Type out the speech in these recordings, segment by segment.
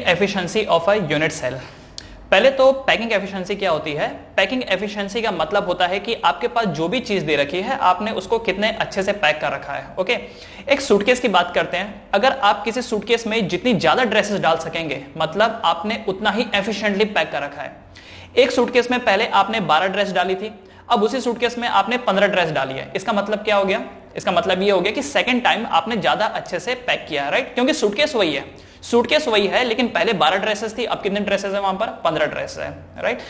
Efficiency of a unit cell. पहले तो packing efficiency क्या होती है? पैकिंग एफिशिएंसी का मतलब होता है कि आपके पास जो भी चीज दे रखी है आपने उसको कितने अच्छे से पैक कर रखा है। ओके, एक सूटकेस की बात करते हैं। अगर आप किसी सूटकेस में जितनी ज्यादा ड्रेसेस डाल सकेंगे मतलब आपने उतना ही एफिशिएंटली पैक कर रखा है। एक सूटकेस में पहले आपने 12 ड्रेस डाली थी, अब उसी सूटकेस में आपने 15 ड्रेस डाली है। इसका मतलब क्या हो गया? इसका मतलब ये हो गया कि सेकंड टाइम आपने ज्यादा अच्छे से पैक किया है, राइट? क्योंकि सूटकेस वही है, सूटकेस वही है, लेकिन पहले 12 ड्रेसेस थी, अब कितने ड्रेसेस है वहां पर? 15 ड्रेस है, राइट?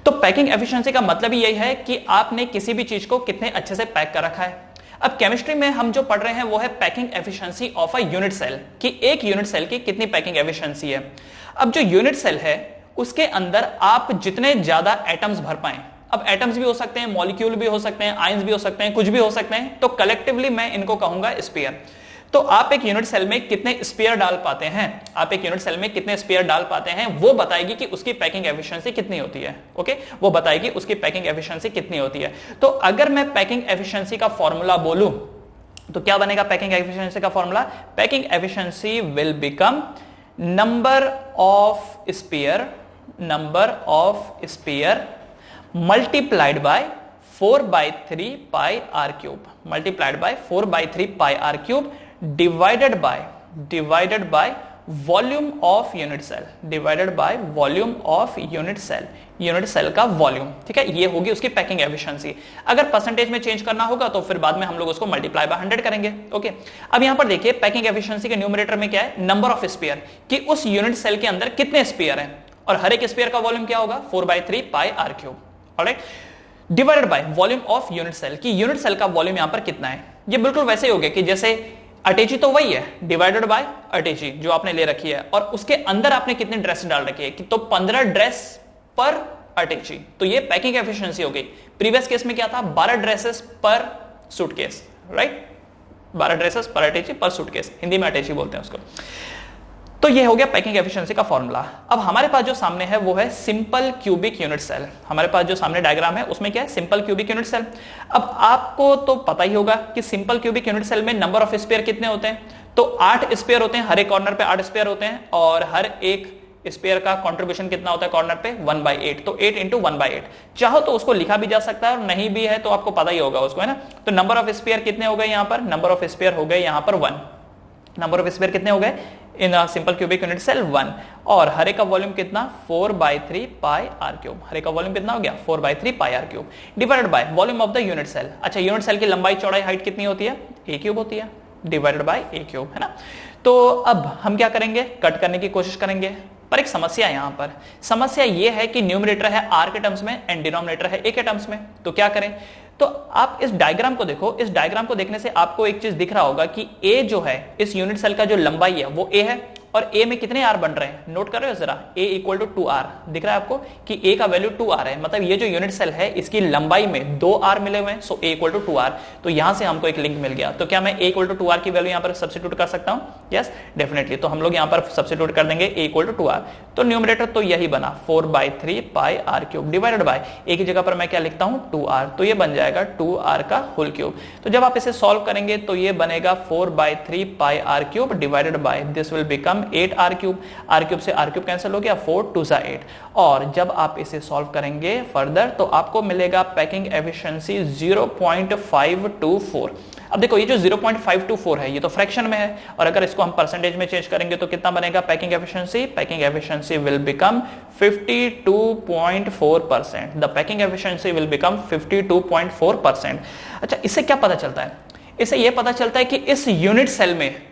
तो पैकिंग एफिशिएंसी का मतलब ही यही है कि आपने किसी भी चीज को कितने अच्छे से पैक कर रखा है। अब केमिस्ट्री में हम जो पढ़ रहे हैं वो है packing efficiency of a unit cell, कि एक यूनिट सेल की कितनी पैकिंग एफिशिएंसी है। अब जो यूनिट सेल है उसके अंदर आप जितने ज्यादा एटम्स भर पाए, अब एटम्स भी हो सकते हैं, मॉलिक्यूल भी हो सकते हैं, आयंस भी हो सकते हैं, कुछ भी हो सकते हैं, तो कलेक्टिवली मैं इनको कहूंगा स्फीयर। तो आप एक यूनिट सेल में कितने स्फीयर डाल पाते हैं, आप एक यूनिट सेल में कितने स्फीयर डाल पाते हैं, वो बताएगी कि उसकी पैकिंग एफिशिएंसी कितनी होती है। ओके, वो बताएगी उसकी पैकिंग एफिशिएंसी कितनी होती है। तो अगर मैं पैकिंग एफिशिएंसी का फॉर्मूला बोलूं तो क्या बनेगा पैकिंग एफिशिएंसी का formula? Packing efficiency will become number of sphere multiplied by 4/3 pi r cube, multiplied by 4/3 pi r cube divided by volume of unit cell, divided by volume of unit cell, unit cell का volume. ठीक है, ये होगी उसकी packing efficiency. अगर percentage में change करना होगा तो फिर बाद में हम लोग उसको मल्टीप्लाई बाय 100 करेंगे। ओके, अब यहां पर देखिए पैकिंग एफिशिएंसी के न्यूमरेटर में क्या है? नंबर ऑफ स्फीयर, कि उस यूनिट सेल के अंदर कितने स्फीयर हैं, और हर एक स्फीयर का वॉल्यूम क्या होगा? 4/3 pi are cube, alright, divided by volume of unit cell, की यूनिट सेल का वॉल्यूम यहां पर कितना है। ये बिल्कुल वैसे ही हो गया कि जैसे अटैची तो वही है, डिवाइडेड बाय अटैची जो आपने ले रखी है, और उसके अंदर आपने कितने ड्रेस डाल रखी है, कि तो 15 ड्रेस पर अटैची। तो ये पैकिंग एफिशिएंसी हो गई। प्रीवियस केस में क्या था? 12 ड्रेसेस पर सूटकेस, राइट? 12 ड्रेसेस पर अटैची पर सूटकेस, हिंदी में अटैची बोलते हैं उसको। तो ये हो गया पैकिंग एफिशिएंसी का फॉर्मूला। अब हमारे पास जो सामने है वो है सिंपल क्यूबिक यूनिट सेल। हमारे पास जो सामने डायग्राम है उसमें क्या है? Simple cubic unit cell. अब आपको तो पता ही होगा कि सिंपल क्यूबिक यूनिट सेल में नंबर ऑफ स्फीयर कितने होते हैं? तो 8 स्फीयर होते हैं, हर एक कॉर्नर पे 8 स्फीयर होते हैं, और हर एक स्फीयर का कंट्रीब्यूशन कितना होता है कॉर्नर पे? 1/8। तो 8 × 1/8। चाहो तो उसको लिखा भी जा सकता है, और नहीं भी है तो आपको पता ही होगा उसको, है ना? तो नंबर ऑफ स्फीयर कितने हो गए यहां पर? नंबर ऑफ स्फीयर हो गए यहां पर 1। नंबर ऑफ स्फीयर कितने हो गए इन सिंपल क्यूबिक यूनिट सेल? 1। और हर एक का वॉल्यूम कितना? 4/3 पाई आर क्यूब। हर एक का वॉल्यूम कितना हो गया? 4/3 pi are cube, divided by volume of the unit cell. अच्छा, यूनिट सेल की लंबाई चौड़ाई हाइट कितनी होती है? a क्यूब होती है, डिवाइडेड बाय a क्यूब, है ना? तो अब हम क्या करेंगे? कट करने की कोशिश करेंगे, पर एक समस्या है यहां पर। समस्या यह है कि न्यूमरेटर है r के टर्म्स में एंड डिनोमिनेटर है a के टर्म्स में। तो क्या करें? तो आप इस डायग्राम को देखो, इस डायग्राम को देखने से आपको एक चीज दिख रहा होगा कि a जो है इस यूनिट सेल का जो लंबाई है वो a है, और a में कितने r बन रहे हैं? नोट कर रहे हो जरा? a = 2r दिख रहा है आपको कि a का वैल्यू 2r है, मतलब ये जो यूनिट सेल है इसकी लंबाई में 2r मिले हुए हैं, सो a = 2r। तो यहां से हमको एक लिंक मिल गया। तो क्या मैं a = 2r की वैल्यू यहां पर सब्स्टिट्यूट कर सकता हूं? Yes, definitely. तो हम लोग यहां पर सब्स्टिट्यूट कर देंगे a = 2r। तो न्यूमरेटर तो यही बना 4/3 pi are cube, divided by a की जगह पर मैं क्या लिखता हूं? 2r। तो ये बन जाएगा 2r का होल क्यूब। तो जब आप इसे सॉल्व करेंगे तो ये बनेगा 4/3 pi are cube divided by this will become 8r cube. Are cube से आर क्यूब कैंसिल हो गया, 4 2 8। और जब आप इसे सॉल्व करेंगे फर्दर तो आपको मिलेगा पैकिंग एफिशिएंसी 0.524। अब देखो ये जो 0.524 है ये तो फ्रैक्शन में है, और अगर इसको हम परसेंटेज में चेंज करेंगे तो कितना बनेगा packing efficiency? Packing efficiency will become 52.4%। The packing efficiency will become 52.4%। अच्छा, इससे क्या पता चलता है? इससे यह पता चलता है कि इस यूनिट सेल में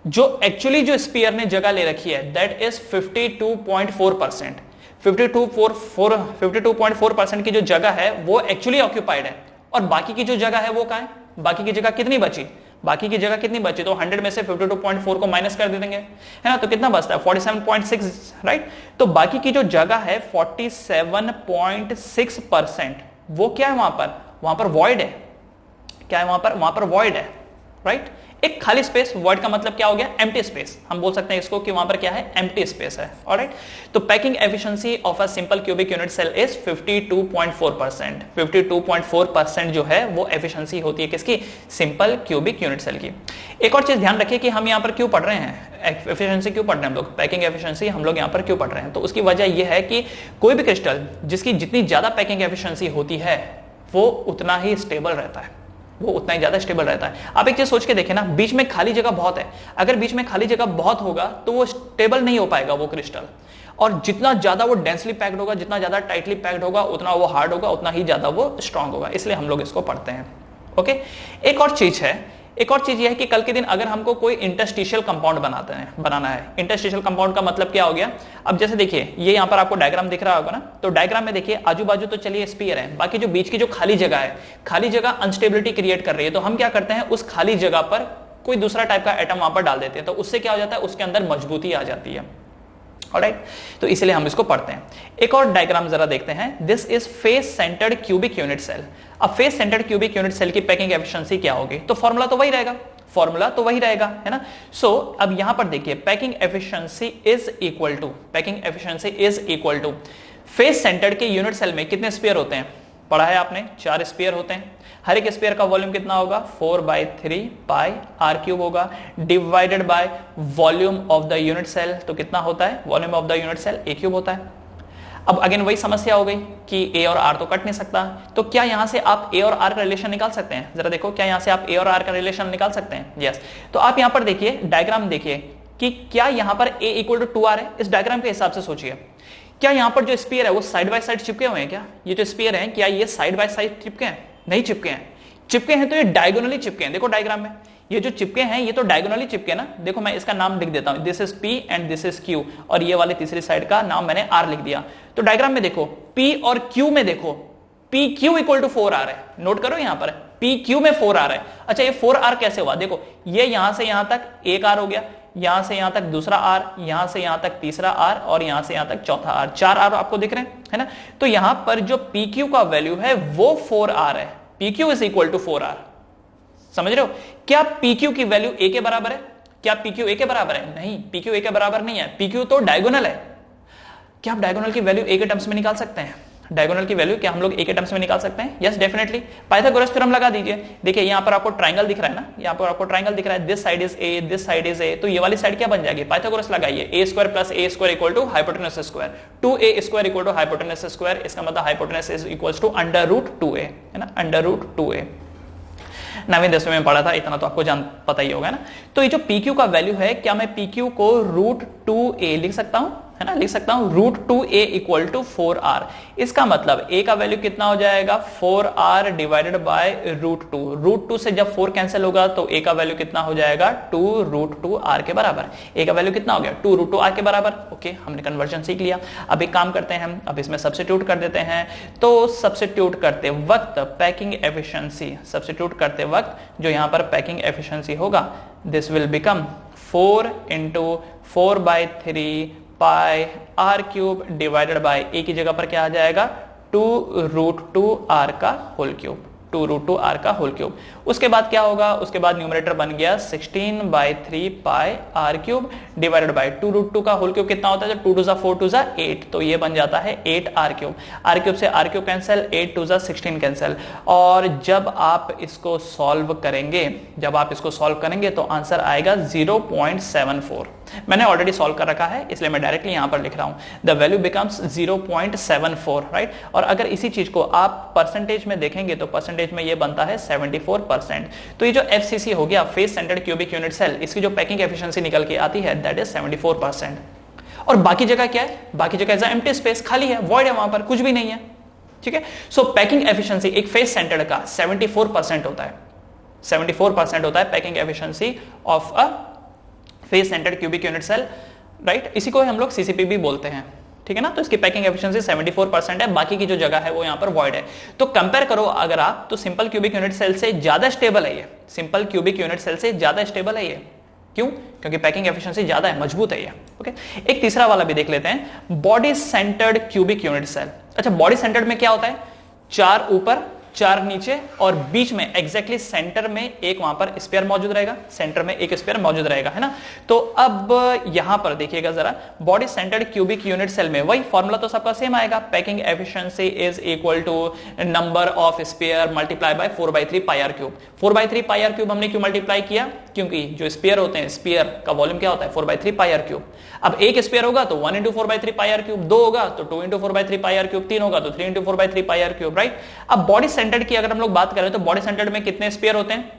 जो एक्चुअली जो स्फीयर ने जगह ले रखी है दैट इज 52.4%। 52.4% की जो जगह है वो एक्चुअली ऑक्यूपाइड है, और बाकी की जो जगह है वो कहां है? बाकी की जगह कितनी बची? बाकी की जगह कितनी बची? तो 100 में से 52.4 को माइनस कर देंगे, है ना? तो कितना बचता है? 47.6, राइट? तो बाकी की जो जगह है 47.6%, वो क्या है वहां पर? वहां पर वॉइड है। क्या है वहां पर? वहां पर वॉइड है, राइट? एक खाली स्पेस, वॉइड का मतलब क्या हो गया, एम्प्टी स्पेस, हम बोल सकते हैं इसको कि वहां पर क्या है, एम्प्टी स्पेस है। ऑलराइट, तो packing efficiency of a simple cubic unit cell is 52.4%। 52.4% जो है वो एफिशिएंसी होती है किसकी, सिंपल क्यूबिक यूनिट सेल की। एक और चीज ध्यान रखिए कि हम यहां पर क्यों पढ़ रहे हैं, एफिशिएंसी क्यों पढ़ रहे हैं हम लोग, पैकिंग एफिशिएंसी हम लोग यहां पर क्यों पढ़ रहे हैं, तो उसकी वजह यह है कि कोई भी क्रिस्टल जिसकी जितनी ज्यादा पैकिंग एफिशिएंसी होती है वो उतना ही स्टेबल रहता है, वो उतना ही ज्यादा स्टेबल रहता है। आप एक चीज सोच के देखें ना, बीच में खाली जगह बहुत है, अगर बीच में खाली जगह बहुत होगा तो वो स्टेबल नहीं हो पाएगा वो क्रिस्टल, और जितना ज्यादा वो डेंसली पैक्ड होगा, जितना ज्यादा टाइटली पैक्ड होगा, उतना वो हार्ड होगा, उतना ही ज्यादा वो स्ट्रांग होगा, इसलिए हम लोग इसको पढ़ते हैं। ओके, एक और चीज यह है कि कल के दिन अगर हमको कोई इंटरस्टिशियल कंपाउंड बनाना है, इंटरस्टिशियल कंपाउंड का मतलब क्या हो गया, अब जैसे देखिए ये यहां पर आपको डायग्राम दिख रहा होगा ना, तो डायग्राम में देखिए आजू बाजू तो चलिए स्फीयर है, बाकी जो बीच की जो खाली जगह है, खाली जगह अनस्टेबिलिटी क्रिएट कर रही है, तो हम क्या करते हैं उस खाली जगह पर कोई दूसरा टाइप का एटम वहां पर डाल देते हैं, तो उससे क्या हो जाता है, उसके अंदर मजबूती आ जाती है। ऑलराइट, तो इसलिए हम इसको पढ़ते हैं। एक और डायग्राम जरा देखते हैं, this is face centred cubic unit cell. अब face centred cubic unit cell की पैकिंग एफिशिएंसी क्या होगी, तो फॉर्मूला तो वही रहेगा, है ना। सो अब यहां पर देखिए packing efficiency is equal to face centered के यूनिट सेल में कितने स्फीयर होते हैं, पढ़ा है आपने, 4 स्फीयर होते हैं, हर एक स्फीयर का वॉल्यूम कितना होगा, 4/3 पाई आर क्यूब होगा, divided by volume of the unit cell, तो कितना होता है, volume of the unit cell a cube होता है। अब अगेन वही समस्या हो गई कि a और r तो कट नहीं सकता, तो क्या यहां से आप a और r का रिलेशन निकाल सकते हैं, जरा देखो क्या यहां से आप a और r का रिलेशन निकाल सकते हैं, यस। तो आप यहां पर देखिए डायग्राम देखिए कि क्या यहां पर a इक्वल टू 2r है, इस डायग्राम के हिसाब से सोचिए, क्या यहां पर जो स्फीयर है वो साइड बाय साइड चिपके हुए हैं, क्या ये जो स्फीयर है क्या ये साइड बाय साइड चिपके हैं, नहीं चिपके हैं तो ये डायगोनली चिपके हैं, देखो डायग्राम में ये जो चिपके हैं ये तो डायगोनली चिपके ना, देखो मैं इसका नाम लिख देता हूं, this is P and this is Q, और ये वाली तीसरी साइड का नाम मैंने R लिख दिया। तो डायग्राम में देखो P और Q में देखो PQ इक्वल टू 4R है, नोट करो यहां पर PQ में 4R है। अच्छा ये 4R कैसे हुआ, देखो ये यहां से यहां तक एक R हो गया, यहां से यहां तक दूसरा R, यहां से यहां तक तीसरा R, और यहां से यहां तक चौथा R, 4 R आपको दिख रहे हैं, है ना। तो यहां पर जो PQ का वैल्यू है वो 4R है, PQ is equal to 4R, समझ रहे हो। क्या PQ की वैल्यू a के बराबर है, क्या PQ a के बराबर है, नहीं, PQ a के बराबर नहीं है, PQ तो डायगोनल है। क्या आप डायगोनल की वैल्यू a के टर्म्स में निकाल सकते हैं, डायगोनल की वैल्यू क्या हम लोग a के टर्म्स में निकाल सकते हैं, यस डेफिनेटली। पाइथागोरस थ्योरम लगा दीजिए, देखिए यहां पर आपको ट्रायंगल दिख रहा है ना, यहां पर आपको ट्रायंगल दिख रहा है, this side is a, this side is a, तो ये वाली साइड क्या बन जाएगी, पाइथागोरस लगाइए, a square plus a square equal to hypotenuse square, 2a square equal to hypotenuse square, इसका मतलब hypotenuse is equals to under root 2a, है ना, अंडर रूट 2a। 9वीं 10वीं में पढ़ा था, इतना तो आपको पता ही होगा ना। तो ये जो PQ का वैल्यू है, क्या मैं PQ को रूट 2a लिख सकता हूं, है ना, लिख सकता हूं root 2a equal to 4R। इसका मतलब a का वैल्यू कितना हो जाएगा, 4R divided by root 2, root 2 से जब 4 कैंसिल होगा तो a का वैल्यू कितना हो जाएगा, 2 रूट 2R के बराबर। a का वैल्यू कितना हो गया, 2 रूट 2R के बराबर। ओके, हमने कन्वर्जन सीख लिया। अब एक काम करते हैं हम, अब इसमें सब्स्टिट्यूट कर देते हैं। तो सब्स्टिट्यूट करते वक्त पैकिंग एफिशिएंसी, सब्स्टिट्यूट करते वक्त जो यहां पर पैकिंग एफिशिएंसी होगा, this will become 4 into 4/3 pi are cube divided by a की जगह पर क्या आ जाएगा, 2 रूट 2R का होल क्यूब, 2 रूट 2R का होल क्यूब। उसके बाद क्या होगा, उसके बाद न्यूमरेटर बन गया 16/3 pi are cube divided by 2 root 2 का होल क्यूब कितना होता है, 2 टू 4 टू 8, तो ये बन जाता है 8R क्यूब। आर क्यूब से are cube cancel, 8 to 16 cancel. और जब आप इसको सॉल्व करेंगे तो आंसर आएगा 0.74। मैंने ऑलरेडी सॉल्व कर रखा है, इसलिए मैं डायरेक्टली यहां पर लिख रहा हूं, द वैल्यू बिकम्स 0.74, राइट। और अगर इसी चीज को आप परसेंटेज में देखेंगे तो परसेंटेज में ये बनता है 74%। तो ये जो FCC हो गया, face centred cubic unit cell, इसकी जो पैकिंग एफिशिएंसी निकल के आती है दैट इज 74%। और बाकी जगह क्या है, बाकी जगह एज एम्प्टी स्पेस, खाली है, वॉइड है, वहां पर कुछ भी नहीं है, ठीक है। सो पैकिंग एफिशिएंसी एक फेस सेंटर्ड का 74% होता है, 74% होता है packing efficiency of a face centred cubic unit cell, right. इसी को हम लोग CCP भी बोलते हैं, ठीक है ना। तो इसकी पैकिंग एफिशिएंसी 74% है, बाकी की जो जगह है वो यहां पर वॉइड है। तो कंपेयर करो अगर आप, तो सिंपल क्यूबिक यूनिट सेल से ज्यादा स्टेबल है ये, सिंपल क्यूबिक यूनिट सेल से ज्यादा स्टेबल है ये, क्यों, क्योंकि पैकिंग एफिशिएंसी ज्यादा है, मजबूत है ये। ओके, एक तीसरा वाला भी देख लेते हैं, body centered cubic unit cell. अच्छा, बॉडी सेंटर्ड में क्या होता है, 4 ऊपर 4 नीचे और बीच में एग्जैक्टली सेंटर में एक वहां पर स्पेयर मौजूद रहेगा, सेंटर में एक स्पेयर मौजूद रहेगा, है ना। तो अब यहां पर देखिएगा जरा, body centered cubic unit cell में वही फॉर्मूला तो सबका सेम आएगा, packing efficiency is equal to number of sphere multiply by 4/3 pi are cube. 4/3 pi are cube हमने क्यों मल्टीप्लाई किया, क्योंकि जो स्पेयर होते हैं, स्पेयर का वॉल्यूम क्या होता है 4/3 पाई आर क्यूब। अब एक स्पेयर होगा तो 1 × 4/3 पाई आर क्यूब, 2 होगा तो 2 × 4/3 पाई आर क्यूब, 3 होगा तो 3 × 4/3 पाई आर क्यूब, राइट। अब बॉडी सेंटर्ड की अगर हम लोग बात करें तो बॉडी सेंटर्ड में कितने स्पेयर होते हैं,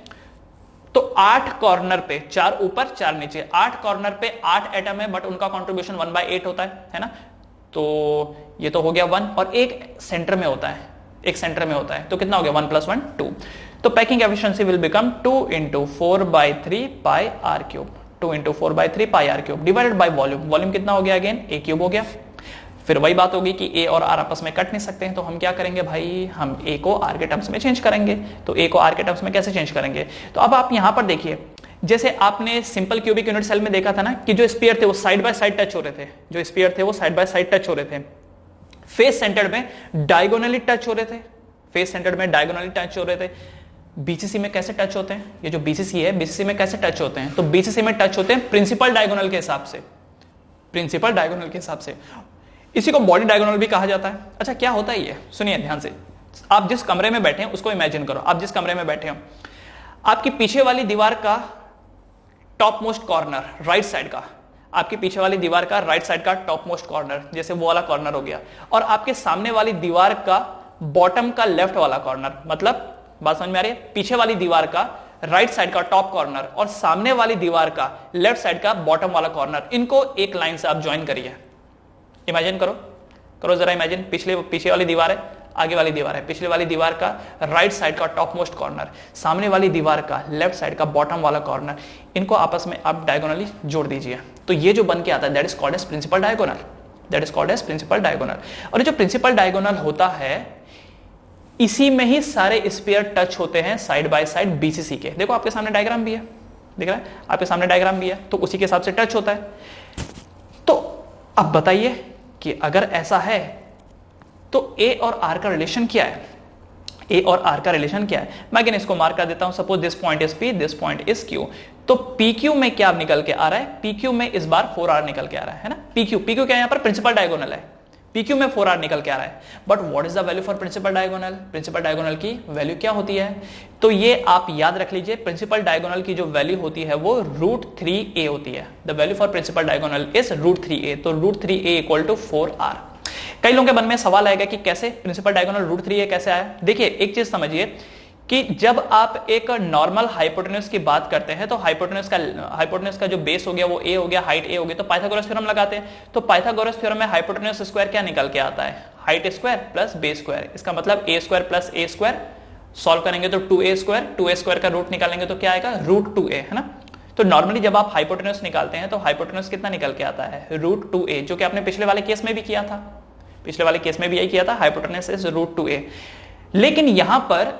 तो 8 कॉर्नर पे, 4 ऊपर 4 नीचे, 8 कॉर्नर पे 8 एटम है, बट उनका कंट्रीब्यूशन 1/8 होता है ना। तो ये तो हो गया 1, और एक सेंटर में होता है, एक सेंटर में होता है, तो कितना हो गया 1 + 1 2। तो packing efficiency will become 2 × 4/3 pi are cube, 2 × 4/3 pi are cube divided by volume. Volume कितना हो गया, अगेन a क्यूब हो गया। फिर वही बात होगी कि a और r आपस में कट नहीं सकते हैं, तो हम क्या करेंगे भाई, हम a को r के टर्म्स में चेंज करेंगे। तो a को r के टर्म्स में कैसे चेंज करेंगे, तो अब आप यहां पर देखिए, जैसे आपने सिंपल क्यूबिक यूनिट सेल में देखा था ना कि जो स्फीयर थे वो साइड बाय साइड टच हो रहे थे, जो स्फीयर थे वो साइड बाय साइड टच हो रहे थे, फेस सेंटर्ड में डायगोनली टच हो रहे थे, फेस सेंटर्ड में डायगोनली टच हो रहे थे। बीसीसी में कैसे टच होते हैं, ये जो बीसीसी है, बीसीसी में कैसे टच होते हैं, तो बीसीसी में टच होते हैं प्रिंसिपल डायगोनल के हिसाब से, प्रिंसिपल डायगोनल के हिसाब से। इसी को बॉडी डायगोनल भी कहा जाता है। अच्छा क्या होता है ये, सुनिए ध्यान से, आप जिस कमरे में बैठे हैं उसको इमेजिन करो, आप जिस कमरे में बैठे हो, आपकी पीछे वाली दीवार का top most corner right side का, आपके पीछे वाली दीवार का राइट साइड का टॉप मोस्ट कॉर्नर, जैसे वो वाला कॉर्नर हो गया, और आपके सामने वाली दीवार का बॉटम का लेफ्ट वाला कॉर्नर, मतलब बात समझ में आ रही है, पीछे वाली दीवार का राइट साइड का टॉप कॉर्नर और सामने वाली दीवार का लेफ्ट साइड का बॉटम वाला कॉर्नर, इनको एक लाइन से आप ज्वाइन करिए। इमेजिन करो, करो जरा इमेजिन, पीछे वाली दीवार है, आगे वाली दीवार है, पिछले वाली दीवार का राइट साइड का टॉप मोस्ट कॉर्नर, सामने वाली दीवार का लेफ्ट साइड का बॉटम वाला कॉर्नर, इनको आपस में आप डायगोनली जोड़ दीजिए, तो ये जो बन के आता है that is called as principal diagonal, that is called as principal diagonal. और ये जो प्रिंसिपल डायगोनल होता है, इसी में ही सारे स्पेयर टच होते हैं साइड बाय साइड बीसीसी के। देखो आपके सामने डायग्राम भी है, दिख रहा है आपके सामने डायग्राम भी है, तो उसी के हिसाब से टच होता है। तो अब बताइए कि अगर ऐसा है तो ए और आर का रिलेशन क्या है, ए और आर का रिलेशन क्या है। मैं अगेन इसको मार्क कर देता हूं, suppose this point is P, this point is Q. तो पी क्यू में क्या निकल के आ रहा है, पी क्यू में इस बार 4r निकल के आ रहा है ना। पी क्यू क्या यहां पर प्रिंसिपल डायगोनल है, PQ में 4r निकल के आ रहा है। But what is the value for principal diagonal, principal diagonal की वैल्यू क्या होती है, तो ये आप याद रख लीजिए, प्रिंसिपल डायगोनल की जो वैल्यू होती है वो √3a होती है। The value for principal diagonal is √3a, तो √3a = 4r। कई लोगों के मन में सवाल आएगा कि कैसे प्रिंसिपल डायगोनल √3a कैसे आया। देखिए एक चीज समझिए कि जब आप एक नॉर्मल हाइपोटेन्यूज की बात करते हैं तो हाइपोटेन्यूज का जो बेस हो गया वो a हो गया, हाइट a हो गई, तो पाइथागोरस थ्योरम लगाते हैं। तो पाइथागोरस थ्योरम में हाइपोटेन्यूज स्क्वायर क्या निकल के आता है, height square plus base square. इसका मतलब a square plus a square, solve करेंगे तो 2a स्क्वायर का रूट निकालेंगे तो क्या आएगा √2a, है ना। तो नॉर्मली जब आप हाइपोटेन्यूज निकालते हैं तो हाइपोटेन्यूज कितना निकल के आता है √2a, जो कि आपने पिछले वाले केस में भी किया था, पिछले वाले केस में भी यही किया था, हाइपोटेन्यूज इज √2a। लेकिन यहां पर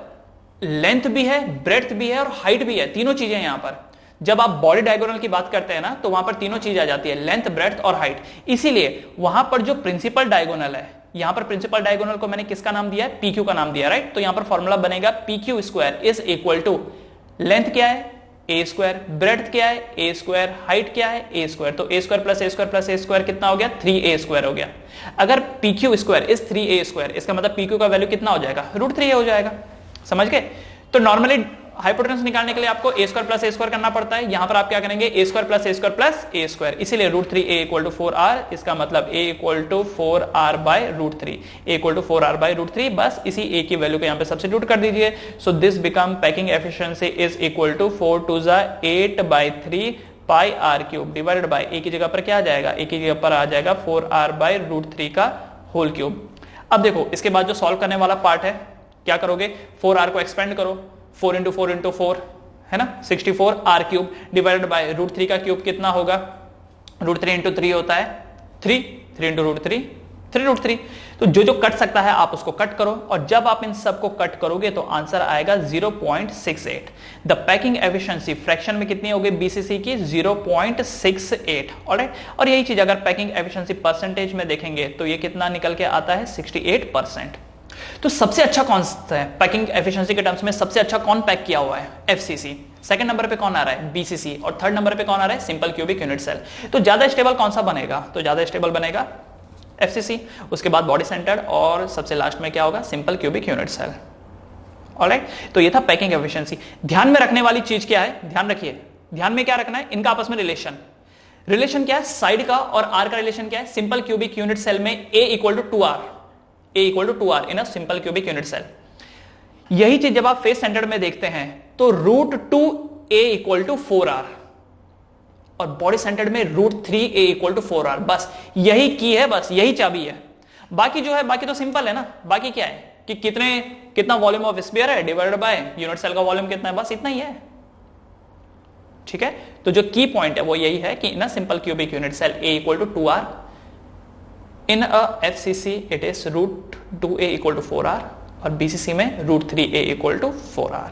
लेंथ भी है, ब्रेड्थ भी है और हाइट भी है, तीनों चीजें यहां पर। जब आप बॉडी डायगोनल की बात करते हैं ना तो वहां पर तीनों चीज आ जाती है, लेंथ, ब्रेड्थ और हाइट। इसीलिए वहां पर जो प्रिंसिपल डायगोनल है, यहां पर प्रिंसिपल डायगोनल को मैंने किसका नाम दिया है, PQ का नाम दिया, राइट। तो यहां पर फॉर्मूला बनेगा PQ square is equal to length क्या है a स्क्वायर, ब्रेड्थ क्या है a स्क्वायर, हाइट क्या है a स्क्वायर। तो a square plus a square plus a square कितना हो गया 3a स्क्वायर हो गया। अगर PQ square is 3a square, इसका मतलब PQ का वैल्यू कितना हो जाएगा √3a हो जाएगा, समझ गए। तो नॉर्मली हाइपोटेन्यूज निकालने के लिए आपको a square plus a square करना पड़ता है, यहां पर आप क्या करेंगे a square plus a square plus a square, इसीलिए √3a = 4r। इसका मतलब a = 4r/√3, a = 4r/√3। बस इसी a की वैल्यू को यहां पे सब्स्टिट्यूट कर दीजिए। So this become packing efficiency is equal to 4 * 2 = 8/3 pi are cube divided by a की जगह पर क्या आ जाएगा, a की जगह पर आ जाएगा 4r/√3 का होल क्यूब। अब देखो इसके बाद जो सॉल्व करने वाला पार्ट है, क्या करोगे, 4r को एक्सपेंड करो, 4 × 4 × 4 है ना, 64r क्यूब डिवाइडेड बाय √3 का क्यूब कितना होगा, √3 × 3 होता है 3 × √3 3√3। तो जो कट सकता है आप उसको कट करो, और जब आप इन सबको कट करोगे तो आंसर आएगा 0.68। द पैकिंग एफिशिएंसी फ्रैक्शन में कितनी हो गई बीसीसी की 0.68, ऑलराइट। और यही चीज अगर पैकिंग एफिशिएंसी परसेंटेज में देखेंगे तो ये कितना निकल के आता है 68%। तो सबसे अच्छा कौन सा है पैकिंग एफिशिएंसी के टर्म्स में? सबसे अच्छा कौन पैक किया हुआ है? एफसीसी। सेकंड नंबर पे कौन आ रहा है? बीसीसी। और थर्ड नंबर पे कौन आ रहा है? Simple cubic unit cell. तो ज्यादा स्टेबल कौन सा बनेगा? तो ज्यादा स्टेबल बनेगा एफसीसी, उसके बाद बॉडी सेंटर्ड, और सबसे लास्ट में क्या होगा? Simple cubic unit cell. Alright, तो ये था पैकिंग एफिशिएंसी। ध्यान में रखने वाली चीज क्या है? ध्यान रखिए, ध्यान में क्या रखना है? इनका आपस में रिलेशन क्या है? साइड का और आर का रिलेशन क्या है? सिंपल क्यूबिक यूनिट सेल में a equal to 2r, a equal to 2r in a simple cubic unit cell. यही चीज जब आप फेस सेंटर्ड में देखते हैं तो √2a इक्वल टू 4r, और बॉडी सेंटर्ड में √3a इक्वल टू 4r। बस यही की है, बस यही चाबी है। बाकी जो है, बाकी तो सिंपल है ना। बाकी क्या है कि कितना वॉल्यूम ऑफ स्फीयर है डिवाइडेड बाय यूनिट सेल का वॉल्यूम कितना है, बस इतना ही है। ठीक है, तो जो की पॉइंट है वो यही है कि in a simple cubic unit cell a equal to 2r, in a FCC it is √2a equal to 4r, और बीसीसी में √3a equal to 4r।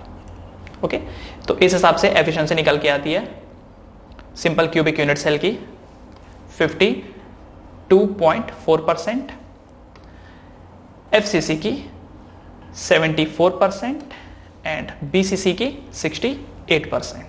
Okay, तो इस हिसाब से एफिशिएंसी निकल के आती है सिंपल क्यूबिक यूनिट सेल की 52.4%, एफसीसी की 74% एंड बीसीसी की 68%।